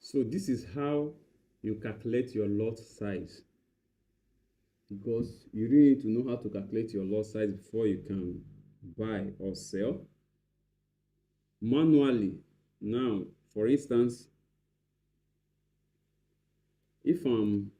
So this is how you calculate your lot size, because you really need to know how to calculate your lot size before you can buy or sell manually. Now, for instance, if I'm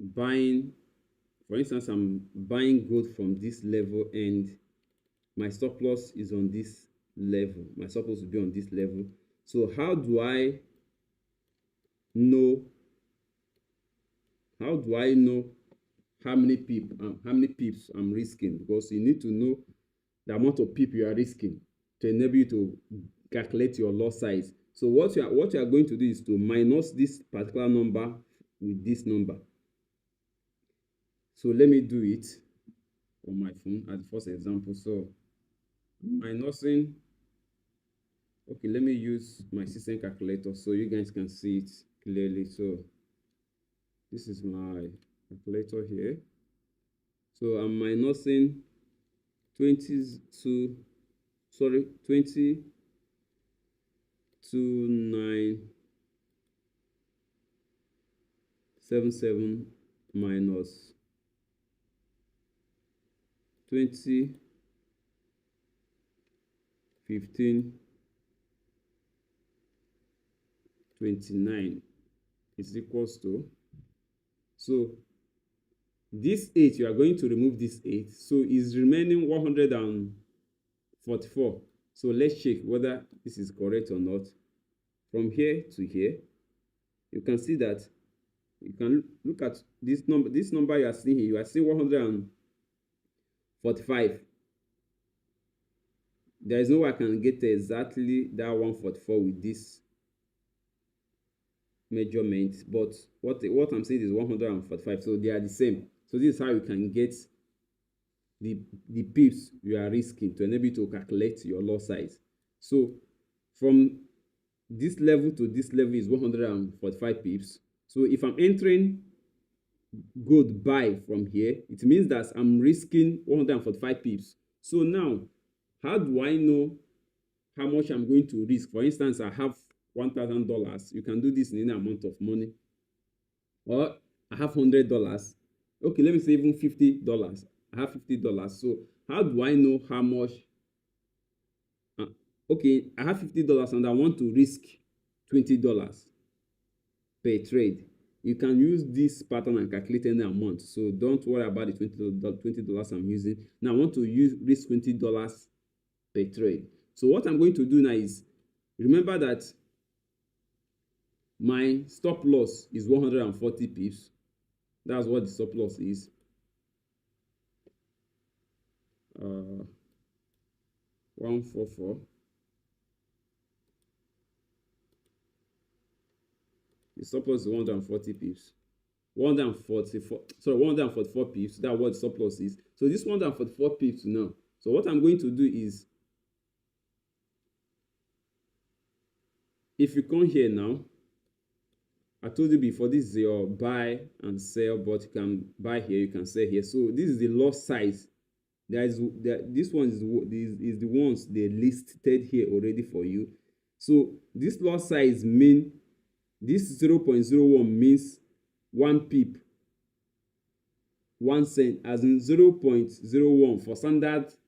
buying, for instance, I'm buying gold from this level and my stop loss is on this level. My stop loss will be on this level. So how do I know how many pips I'm risking? Because you need to know the amount of pip you are risking to enable you to calculate your loss size. So what you are going to do is to minus this particular number with this number. So let me do it on my phone as the first example. So minusing, okay, let me use my system calculator so you guys can see it clearly. So this is my calculator here. So I'm minusing 20 to 977 minus 20 15 29 is equals to, so this 8, you are going to remove this 8, so is remaining 144. So let's check whether this is correct or not. From here to here, you can see that you can look at this number you are seeing here. You are seeing 145. There is no way I can get exactly that 144 with this measurement, but what I'm saying is 145, so they are the same. So this is how you can get the pips you are risking to enable you to calculate your loss size. So from this level to this level is 145 pips. So if I'm entering gold buy from here, it means that I'm risking 145 pips. So now, how do I know how much I'm going to risk? For instance, I have $1,000. You can do this in any amount of money. Or I have $100. Okay, let me say even $50. I have $50. So how do I know how much? Okay, I have $50 and I want to risk $20 per trade. You can use this pattern and calculate any amount. So don't worry about the $20 I'm using. Now I want to risk $20 per trade. So what I'm going to do now is, remember that my stop loss is 140 pips. That's what the stop loss is. 144. The stop loss is 140 pips. 144 pips. That's what the stop loss is. So this 144 pips now. So what I'm going to do is, if you come here now, I told you before, this is your buy and sell, but you can buy here, you can sell here. So this is the loss size. This one is the ones they listed here already for you. So this loss size mean this 0.01 means 1 pip, 1 cent, as in 0.01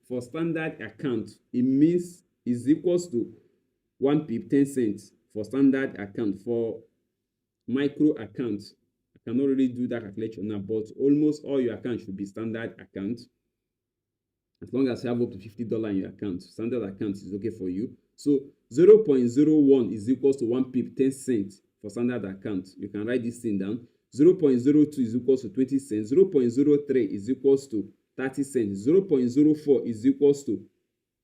for standard account. It means is equals to 1 pip 10 cents for standard account. For micro account, I cannot really do that calculation now, but almost all your accounts should be standard account. As long as you have up to $50 in your account, standard account is okay for you. So 0.01 is equals to 1 pip 10 cents for standard account. You can write this thing down. 0.02 is equals to 20 cents. 0.03 is equals to 30 cents. 0.04 is equals to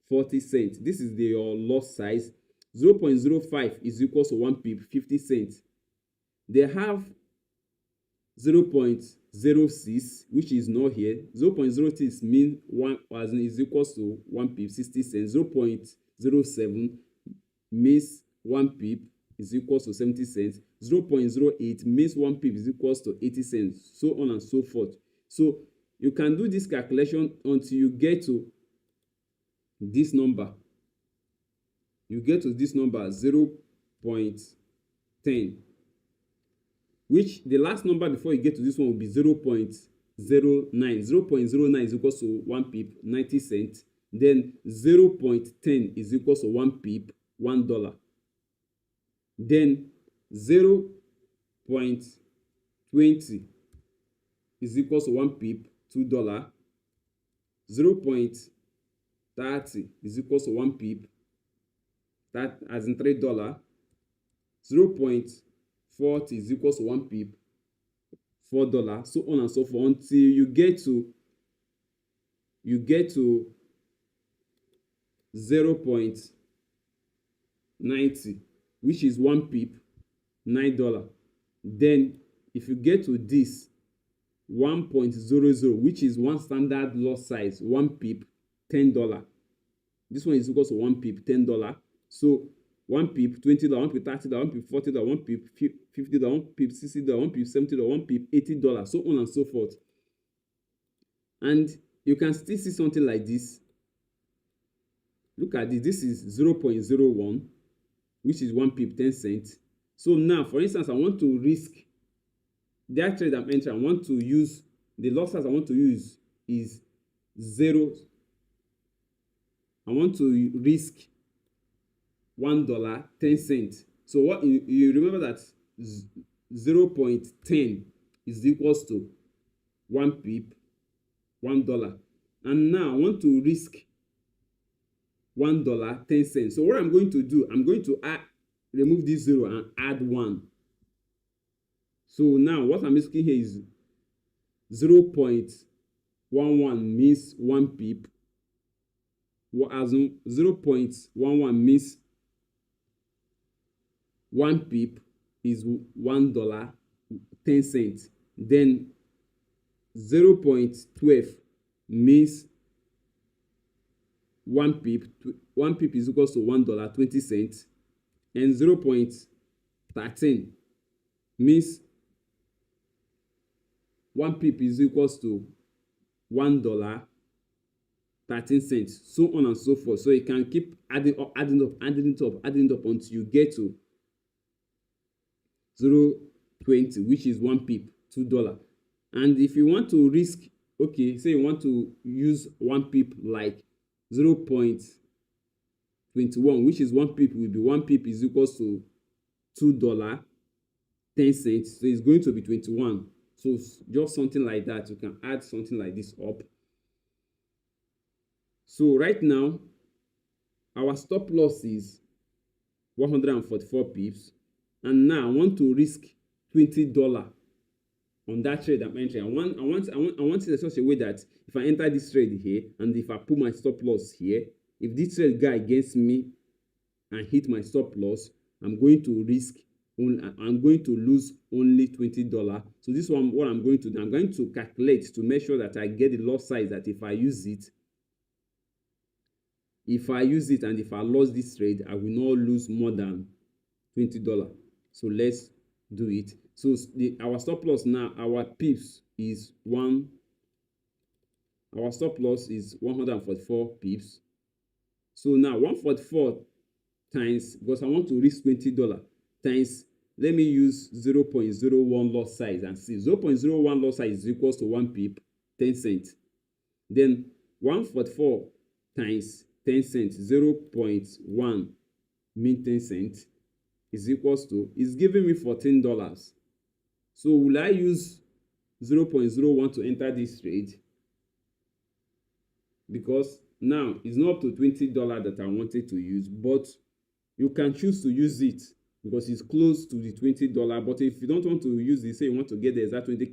40 cents. This is your loss size. 0.05 is equals to 1 pip 50 cents. They have 0.06, which is not here. 0.06 means 1 as in is equals to 1 pip 60 cents. 0.07 means 1 pip is equals to 70 cents. 0.08 means 1 pip is equals to 80 cents, so on and so forth. So you can do this calculation until you get to this number. You get to this number 0.08 0.10, which the last number before you get to this one will be 0.09. 0.09 is equals to 1 pip, 90 cents. Then 0.10 is equals to 1 pip, $1. Then 0.20 is equals to 1 pip, $2. 0.30 is equals to 1 pip, that as in $3. 0.40 is equals to 1 pip, $4, so on and so forth until you get to 0.90, which is 1 pip, $9. Then if you get to this 1.00, which is one standard loss size, 1 pip, $10. This one is equal to 1 pip, $10. So 1 pip, $20, 1 pip, $30, 1 pip, $40, 1 pip, $50, 1 pip, $60, 1 pip, $70, 1 pip, $80, so on and so forth. And you can still see something like this. Look at this. This is 0.01, which is 1 pip, 10 cents. So now, for instance, I want to risk that trade I'm entering. I want to use the loss size I want to use is 0. I want to risk $1, 10 cents. So what you remember that 0.10 is equals to 1 pip, $1. And now I want to risk $1, 10 cents. So what I'm going to do, I'm going to remove this 0 and add 1. So now what I'm risking here is 0.11 means 1 pip. As 0.11 means 1 pip is $1, 10 cents. Then 0.12 means 1 pip. 1 pip is equals to $1, 20 cents. And 0.13 means 1 pip is equals to $1, 13 cents, so on and so forth. So you can keep adding up until you get to 0.20, which is 1 pip, $2. And if you want to risk, okay, say you want to use 1 pip like 0.21, which is 1 pip, will be 1 pip is equals to $2, 10 cents. So it's going to be 21. So just something like that. You can add something like this up. So right now, our stop loss is 144 pips. And now I want to risk $20 on that trade I'm entering. I want it in such a way that if I enter this trade here and if I put my stop loss here, if this trade go against me and hit my stop loss, I'm going to lose only $20. So this one, what I'm going to do, I'm going to calculate to make sure that I get the loss size that if I use it and if I lost this trade, I will not lose more than $20. So let's do it. So our stop loss now, our pips is our stop loss is 144 pips. So now 144 times, because I want to risk $20 times, let me use 0.01 loss size and see. 0.01 loss size is equals to 1 pip, 10 cents. Then 144 times 10 cents, 0.1 mean 10 cents is equals to, is giving me $14. So will I use 0.01 to enter this trade? Because now it's not up to $20 that I wanted to use, but you can choose to use it because it's close to the $20. But if you don't want to use it, say you want to get the exact 20,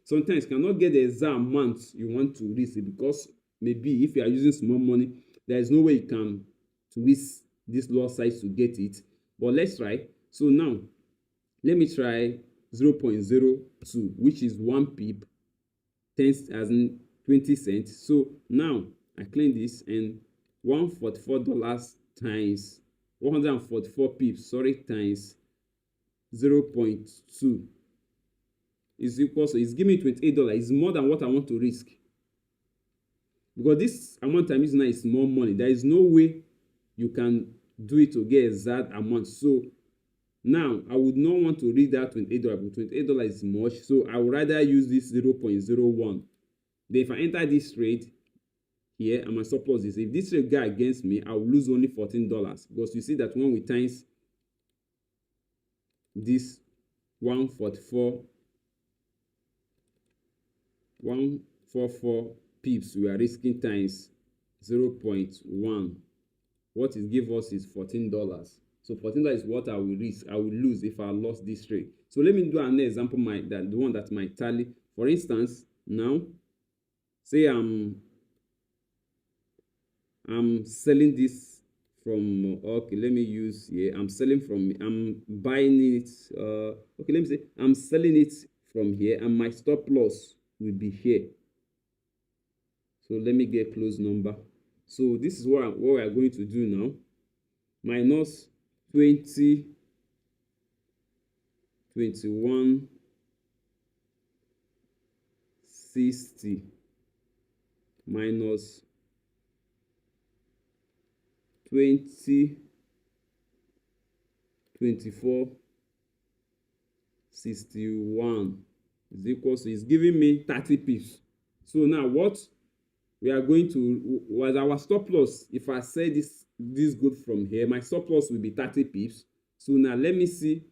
sometimes cannot get the exact amount you want to risk it, because maybe if you are using small money, there is no way you can risk this loss size to get it. But let's try. So now let me try 0.02, which is 1 pip, 10 as in 20 cents. So now I claim this, and $144 times 144 pips, times 0.2 is equal to, it's giving me $28. It's more than what I want to risk, because this amount I'm using now is more money. There is no way you can do it to get exact amount. So Now, I would not want to read that $28, but $28 is much, so I would rather use this 0.01. Then if I enter this trade here and my stop loss is, if this trade go against me, I will lose only $14, because you see that when we times this 144 pips, we are risking times 0.1. what it give us is $14. So $14 is what I will risk, I will lose if I lost this trade. So let me do an example, the one that might tally. For instance, now say I'm selling this from, okay, let me use here, I'm buying it, okay, let me say I'm selling it from here, and my stop loss will be here. So let me get close number. So this is what we are going to do now. Minus 20, 21, 60 minus 20, 24, 61 is equal to, it's giving me 30 pips. So now what we are going to, was our stop loss, if I say this good from here, my stop loss will be 30 pips. So now let me see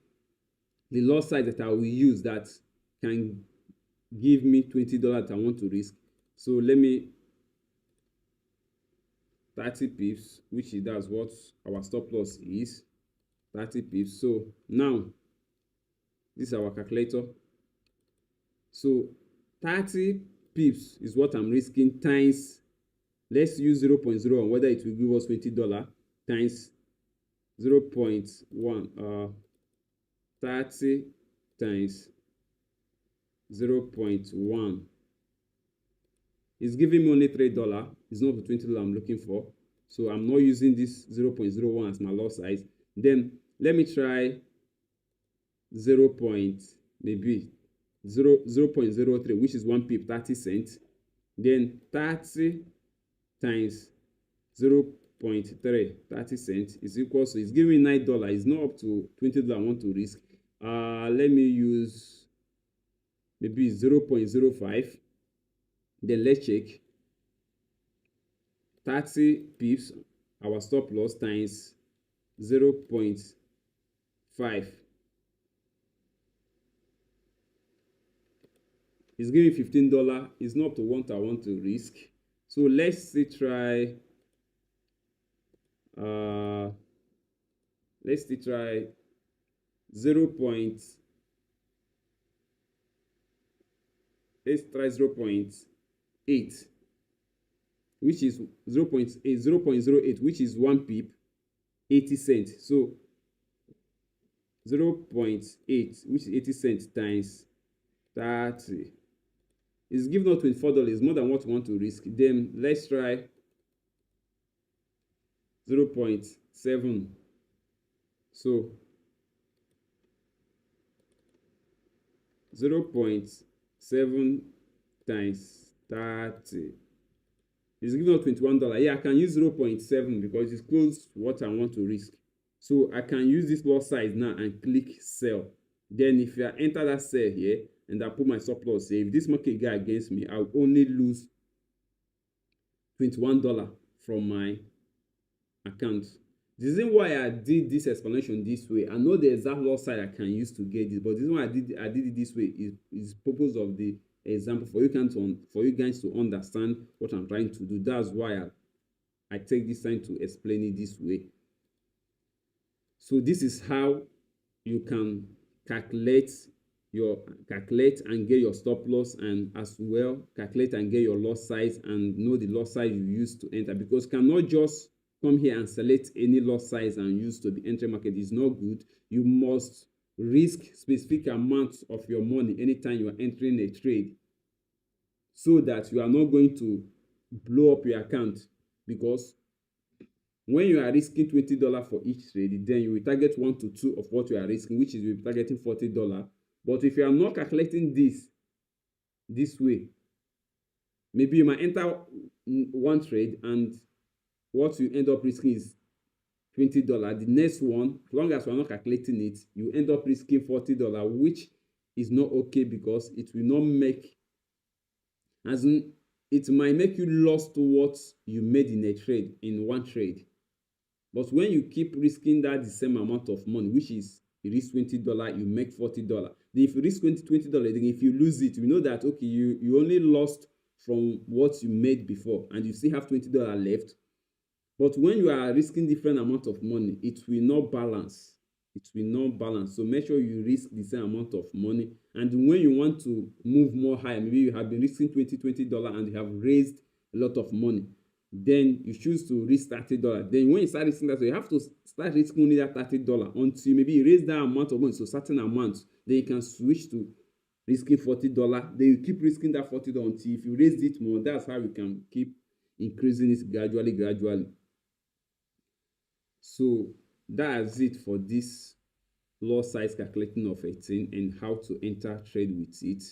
the loss size that I will use that can give me $20 that I want to risk. So let me 30 pips, which is, that's what our stop loss is, 30 pips. So now this is our calculator. So 30 pips is what I'm risking times, let's use 0.01, whether it will give us $20, times 0.1, 30 times 0.1 is giving me only $3. It's not the $20 I'm looking for, so I'm not using this 0.01 as my loss size. Then let me try 0.03, which is 1 pip, 30 cents. Then 30 times 0.3, 30 cents is equal to, it's giving me $9. It's not up to $20 I want to risk. Let me use maybe 0.05. Then let's check 30 pips, our stop loss, times 0.5 is giving $15. It's not up to what I want to risk. So let's say try let's try 0.8, which is 0.08, which is 1 pip, 80 cents. So 0.8, which is 80 cents, times 30 is giving us $24, more than what we want to risk. Then let's try 0.7. So 0.7 times 30 is giving us $21. Yeah, I can use 0.7 because it's close to what I want to risk. So I can use this loss size now and click sell. Then if I enter that sell here and I put my stop loss here, if this market go against me, I'll only lose $21 from my account. The reason why I did this explanation this way, I know the exact loss size I can use to get this, but the reason why I did it this way is purpose of the example for you guys to understand what I'm trying to do. That's why I take this time to explain it this way. So this is how you can calculate and get your stop loss, and as well calculate and get your loss size and know the loss size you use to enter, because you cannot just come here and select any loss size and use to the entry market. Is not good. You must risk specific amounts of your money anytime you are entering a trade, so that you are not going to blow up your account. Because when you are risking $20 for each trade, then you will target 1 to 2 of what you are risking, which is you'll be targeting $40. But if you are not calculating this way, maybe you might enter one trade and what you end up risking is $20. The next one, as long as we're not calculating it, you end up risking $40, which is not okay, because it will not make, as in, it might make you lose to what you made in a trade, in one trade. But when you keep risking that the same amount of money, which is you risk $20, you make $40. Then if you risk $20, then if you lose it, you know that okay, you only lost from what you made before, and you still have $20 left. But when you are risking different amount of money, it will not balance. It will not balance. So make sure you risk the same amount of money. And when you want to move more higher, maybe you have been risking $20 and you have raised a lot of money, then you choose to risk $30. Then when you start risking that, so you have to start risking only that $30 until maybe you raise that amount of money to a certain amount. Then you can switch to risking $40. Then you keep risking that $40 until if you raise it more. That's how you can keep increasing it gradually. So that's it for this lot size calculating of 18 and how to enter trade with it.